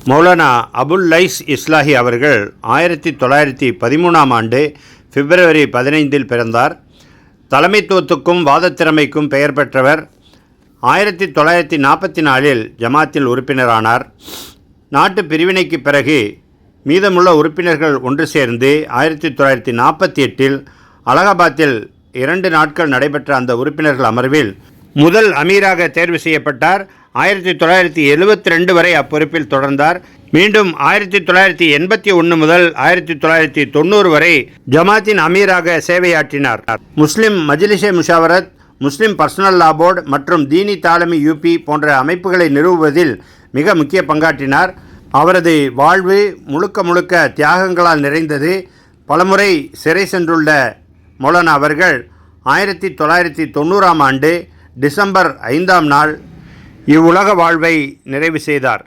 Maulana Abul lies Islahi அவர்கள் 1913ஆம் ஆண்டு பிப்ரவரி 15 பிறந்தார். தலைமைத்துவத்துக்கும் வாதத்திறமைக்கும் பெயர் பெற்றவர். 1944இல் ஜமாத்தில் உறுப்பினரானார். நாட்டு பிரிவினைக்கு பிறகு மீதமுள்ள உறுப்பினர்கள் ஒன்று சேர்ந்து 1948இல் அலகாபாத்தில் 2 நாட்கள் நடைபெற்ற அந்த உறுப்பினர்கள் அமர்வில் முதல் அமீராக தேர்வு செய்யப்பட்டார். 1972 வரை அப்பொறுப்பில் தொடர்ந்தார். மீண்டும் 1981 முதல் 1990 வரை ஜமாத்தின் அமீராக சேவையாற்றினார். முஸ்லிம் மஜ்லிஸே முஷாவரத், முஸ்லிம் பர்சனல் லா போர்டு மற்றும் தீனி தாலமி யூபி போன்ற அமைப்புகளை நிறுவுவதில் மிக முக்கிய பங்காற்றினார். அவரது வாழ்வு முழுக்க தியாகங்களால் நிறைந்தது. பலமுறை சிறை சென்றுள்ள மௌலானா அவர்கள் 1990ஆம் ஆண்டு டிசம்பர் 5ஆம் நாள் இவ்வுலக வாழ்வை நிறைவு செய்தார்.